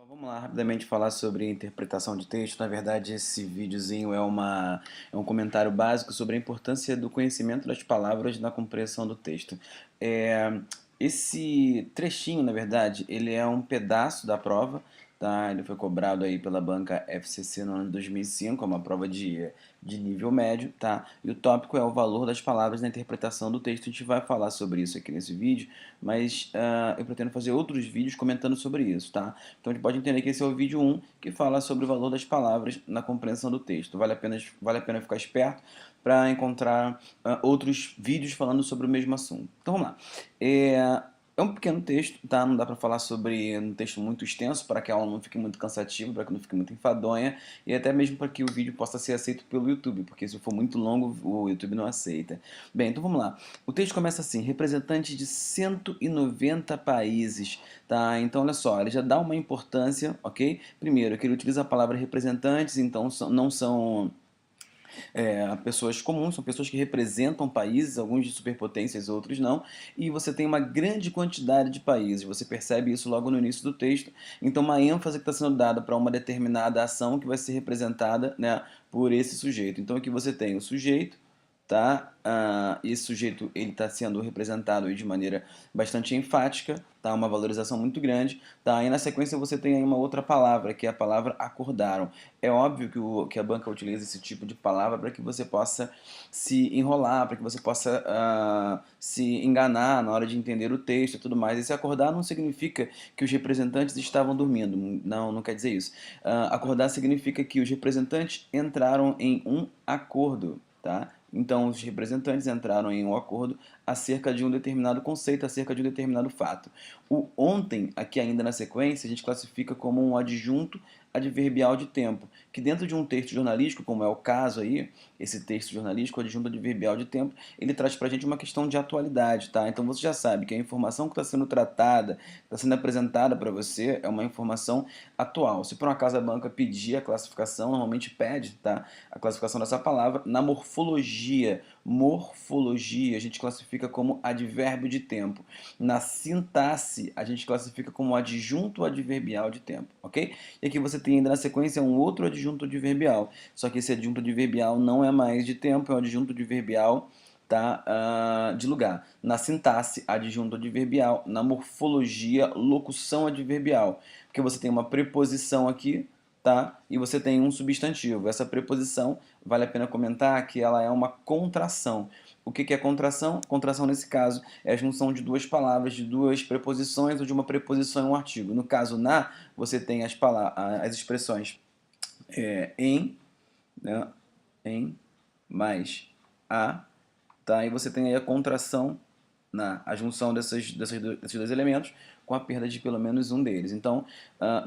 Vamos lá rapidamente falar sobre interpretação de texto. Na verdade, esse videozinho é um comentário básico sobre a importância do conhecimento das palavras na compreensão do texto. É, esse trechinho, na verdade, ele é um pedaço da prova, tá? Ele foi cobrado aí pela banca FCC no ano de 2005, é uma prova de nível médio, tá? E o tópico é o valor das palavras na interpretação do texto. A gente vai falar sobre isso aqui nesse vídeo, mas eu pretendo fazer outros vídeos comentando sobre isso, tá? Então a gente pode entender que esse é o vídeo 1, que fala sobre o valor das palavras na compreensão do texto. Vale a pena ficar esperto para encontrar outros vídeos falando sobre o mesmo assunto. Então vamos lá. É um pequeno texto, tá? Não dá para falar sobre um texto muito extenso para que a aula não fique muito cansativa, para que não fique muito enfadonha e até mesmo para que o vídeo possa ser aceito pelo YouTube, porque se for muito longo o YouTube não aceita. Bem, então vamos lá. O texto começa assim: representantes de 190 países, tá? Então olha só, ele já dá uma importância, ok? Primeiro, que ele utiliza a palavra representantes, então não são pessoas comuns, são pessoas que representam países, alguns de superpotências, outros não, e você tem uma grande quantidade de países, você percebe isso logo no início do texto, então uma ênfase que está sendo dada para uma determinada ação que vai ser representada, né, por esse sujeito. Então aqui você tem o sujeito, tá? Esse sujeito ele está sendo representado aí de maneira bastante enfática, tá? Uma valorização muito grande, tá? E na sequência você tem aí uma outra palavra, que é a palavra acordaram. É óbvio que a banca utiliza esse tipo de palavra para que você possa se enrolar, para que você possa se enganar na hora de entender o texto e tudo mais. Esse acordar não significa que os representantes estavam dormindo, não, não quer dizer isso. Acordar significa que os representantes entraram em um acordo, tá? Então, os representantes entraram em um acordo acerca de um determinado conceito, acerca de um determinado fato. O ontem, aqui ainda na sequência, a gente classifica como um adjunto adverbial de tempo, que dentro de um texto jornalístico, como é o caso aí, esse texto jornalístico, adjunto adverbial de tempo, ele traz para a gente uma questão de atualidade, tá? Então você já sabe que a informação que está sendo tratada, está sendo apresentada para você, é uma informação atual. Se por um acaso a banca pedir a classificação, normalmente pede, tá? A classificação dessa palavra na morfologia. Morfologia a gente classifica como advérbio de tempo. Na sintaxe a gente classifica como adjunto adverbial de tempo, ok? E aqui você tem ainda na sequência um outro adjunto adverbial. Só que esse adjunto adverbial não é mais de tempo, é um adjunto adverbial, tá, de lugar. Na sintaxe, adjunto adverbial. Na morfologia, locução adverbial. Porque você tem uma preposição aqui, tá? E você tem um substantivo. Essa preposição, vale a pena comentar que ela é uma contração. O que é contração? Contração, nesse caso, é a junção de duas palavras, de duas preposições ou de uma preposição em um artigo. No caso, na, você tem as expressões em, né, em, mais a, tá? E você tem aí a contração, a junção desses dois elementos com a perda de pelo menos um deles. Então,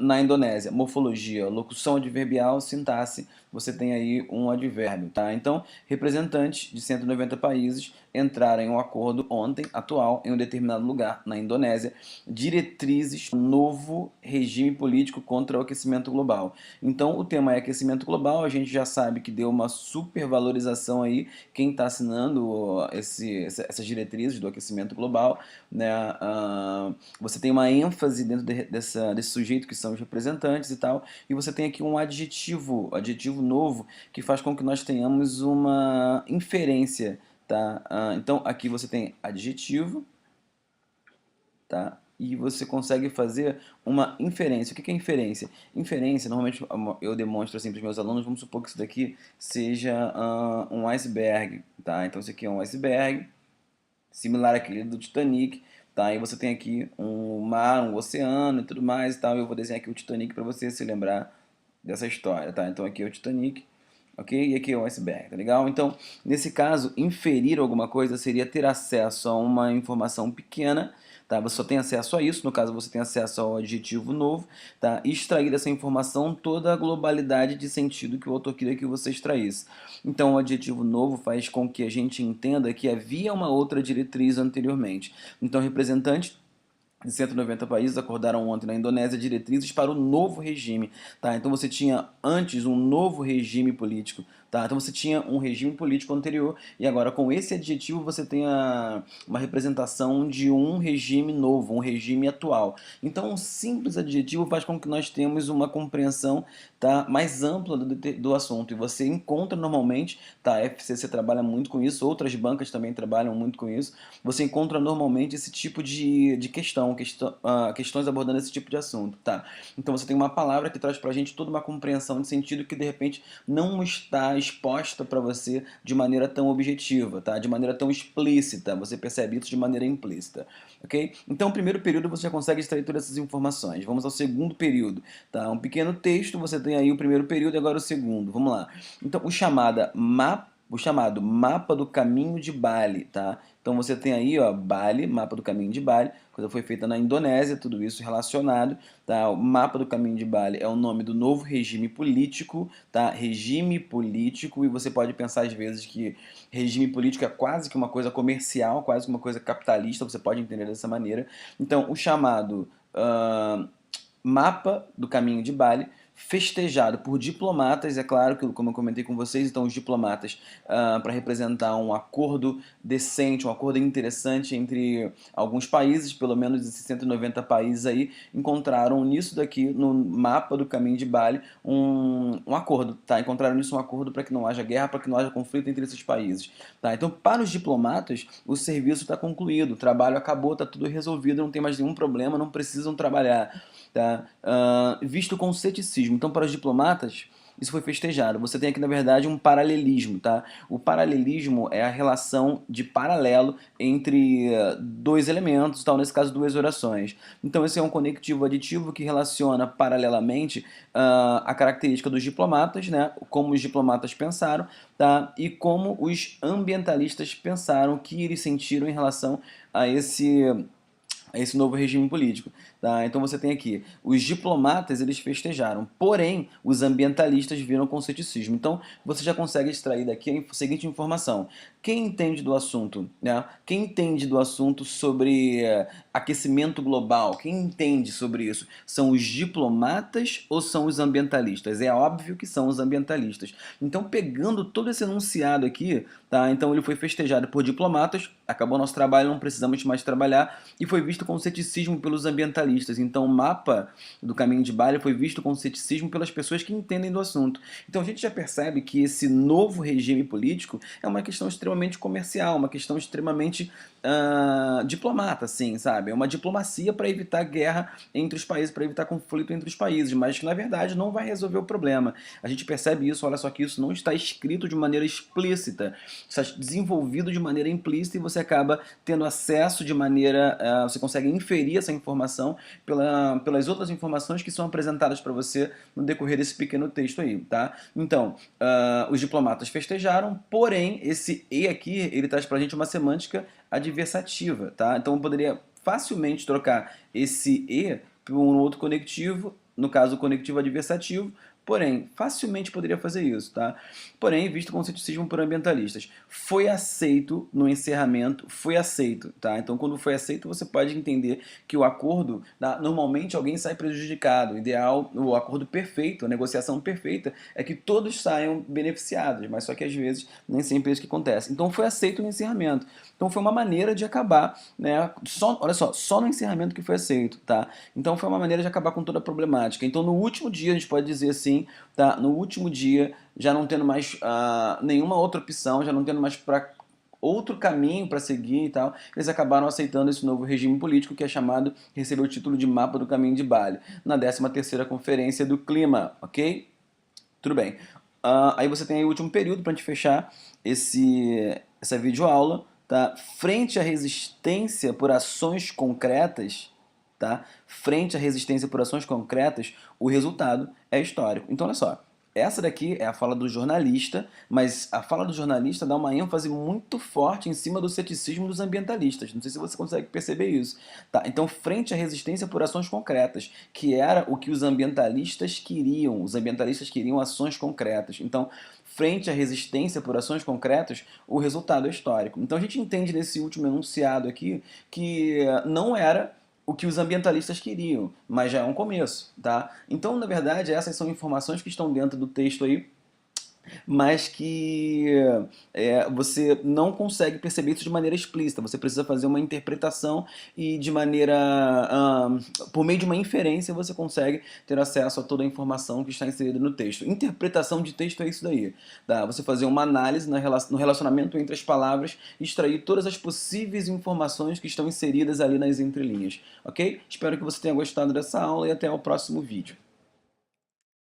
na Indonésia, morfologia, locução adverbial, sintaxe, você tem aí um advérbio, tá? Então, representantes de 190 países entraram em um acordo ontem, atual, em um determinado lugar na Indonésia, diretrizes do novo regime político contra o aquecimento global. Então, o tema é aquecimento global, a gente já sabe que deu uma supervalorização aí, quem está assinando essas diretrizes do aquecimento global, né? Você tem uma ênfase dentro desse sujeito que são os representantes e tal, e você tem aqui um adjetivo novo que faz com que nós tenhamos uma inferência, tá? Então aqui você tem adjetivo, tá? E você consegue fazer uma inferência. O que é inferência? Inferência, normalmente eu demonstro assim para os meus alunos, vamos supor que isso daqui seja um iceberg, tá? Então isso aqui é um iceberg, similar àquele do Titanic, tá? E você tem aqui um mar, um oceano e tudo mais e tal. Eu vou desenhar aqui o Titanic para você se lembrar dessa história, tá? Então aqui é o Titanic, ok? E aqui é o iceberg, tá legal? Então, nesse caso, inferir alguma coisa seria ter acesso a uma informação pequena, tá? Você só tem acesso a isso, no caso você tem acesso ao adjetivo novo, tá? E extrair dessa informação toda a globalidade de sentido que o autor queria que você extraísse. Então, o adjetivo novo faz com que a gente entenda que havia uma outra diretriz anteriormente. Então, representante de 190 países acordaram ontem na Indonésia diretrizes para o novo regime, tá? Então você tinha antes um novo regime político tá? Então você tinha um regime político anterior e agora com esse adjetivo você tem uma representação de um regime novo, um regime atual. Então um simples adjetivo faz com que nós tenhamos uma compreensão, tá, mais ampla do assunto e você encontra normalmente, tá, a FCC trabalha muito com isso, outras bancas também trabalham muito com isso, você encontra normalmente esse tipo de questões abordando esse tipo de assunto, tá? Então você tem uma palavra que traz pra gente toda uma compreensão de sentido que de repente não está exposta para você de maneira tão objetiva, tá? De maneira tão explícita, você percebe isso de maneira implícita, ok? Então o primeiro período você já consegue extrair todas essas informações. Vamos ao segundo período, tá? Um pequeno texto, você tem aí o primeiro período e agora o segundo. Vamos lá. Então o chamado mapa do caminho de Bali, tá? Então você tem aí, ó, Bali, mapa do caminho de Bali, coisa foi feita na Indonésia, tudo isso relacionado, tá? O mapa do caminho de Bali é o nome do novo regime político, tá? Regime político, e você pode pensar às vezes que regime político é quase que uma coisa comercial, quase que uma coisa capitalista, você pode entender dessa maneira. Então, o chamado mapa do caminho de Bali, festejado por diplomatas, é claro que, como eu comentei com vocês, então os diplomatas, para representar um acordo decente, um acordo interessante entre alguns países, pelo menos de 190 países aí, encontraram nisso daqui, no mapa do caminho de Bali, um acordo, tá? Encontraram nisso um acordo para que não haja guerra, para que não haja conflito entre esses países, tá? Então, para os diplomatas, o serviço está concluído, o trabalho acabou, está tudo resolvido, não tem mais nenhum problema, não precisam trabalhar, tá? Visto com ceticismo. Então, para os diplomatas, isso foi festejado. Você tem aqui, na verdade, um paralelismo, tá? O paralelismo é a relação de paralelo entre dois elementos, tal, nesse caso, duas orações. Então, esse é um conectivo aditivo que relaciona paralelamente a característica dos diplomatas, né? Como os diplomatas pensaram, tá? E como os ambientalistas pensaram, que eles sentiram em relação a esse novo regime político, tá? Então você tem aqui, os diplomatas eles festejaram, porém os ambientalistas viram com ceticismo. Então você já consegue extrair daqui a seguinte informação: quem entende do assunto, né? Quem entende do assunto sobre aquecimento global, quem entende sobre isso, são os diplomatas ou são os ambientalistas? É óbvio que são os ambientalistas. Então, pegando todo esse enunciado aqui, tá? Então ele foi festejado por diplomatas, acabou nosso trabalho, não precisamos mais trabalhar, e foi visto com ceticismo pelos ambientalistas. Então o mapa do caminho de Bali foi visto com ceticismo pelas pessoas que entendem do assunto. Então a gente já percebe que esse novo regime político é uma questão extremamente comercial, uma questão extremamente diplomata, assim, sabe? É uma diplomacia para evitar guerra entre os países, para evitar conflito entre os países, mas que na verdade não vai resolver o problema. A gente percebe isso, olha só que isso não está escrito de maneira explícita, está desenvolvido de maneira implícita e você acaba tendo acesso de maneira, você consegue inferir essa informação pelas outras informações que são apresentadas para você no decorrer desse pequeno texto aí, tá? Então, os diplomatas festejaram, porém, esse e aqui, ele traz pra gente uma semântica adversativa, tá? Então eu poderia facilmente trocar esse e por um outro conectivo, no caso o conectivo adversativo, porém, facilmente poderia fazer isso, tá? Porém, visto com ceticismo por ambientalistas. Foi aceito no encerramento, foi aceito, tá? Então, quando foi aceito, você pode entender que o acordo, tá? Normalmente alguém sai prejudicado. O ideal, o acordo perfeito, a negociação perfeita, é que todos saiam beneficiados, mas só que às vezes nem sempre é isso que acontece. Então, foi aceito no encerramento. Então, foi uma maneira de acabar, né? Olha só no encerramento que foi aceito, tá? Então, foi uma maneira de acabar com toda a problemática. Então, no último dia, a gente pode dizer assim, tá? No último dia, já não tendo mais nenhuma outra opção, já não tendo mais outro caminho para seguir e tal, eles acabaram aceitando esse novo regime político que é chamado, recebeu o título de Mapa do Caminho de Bali, na 13ª Conferência do Clima, ok? Tudo bem. Aí você tem aí o último período para a gente fechar essa videoaula, tá? Frente à resistência por ações concretas, tá? Frente à resistência por ações concretas, o resultado é histórico. Então, olha só, essa daqui é a fala do jornalista, mas a fala do jornalista dá uma ênfase muito forte em cima do ceticismo dos ambientalistas. Não sei se você consegue perceber isso. Tá? Então, frente à resistência por ações concretas, que era o que os ambientalistas queriam. Os ambientalistas queriam ações concretas. Então, frente à resistência por ações concretas, o resultado é histórico. Então, a gente entende nesse último enunciado aqui que não era o que os ambientalistas queriam, mas já é um começo, tá? Então, na verdade, essas são informações que estão dentro do texto aí, mas que você não consegue perceber isso de maneira explícita. Você precisa fazer uma interpretação e de maneira, por meio de uma inferência, você consegue ter acesso a toda a informação que está inserida no texto. Interpretação de texto é isso daí, tá? Você fazer uma análise no relacionamento entre as palavras e extrair todas as possíveis informações que estão inseridas ali nas entrelinhas, ok? Espero que você tenha gostado dessa aula e até o próximo vídeo.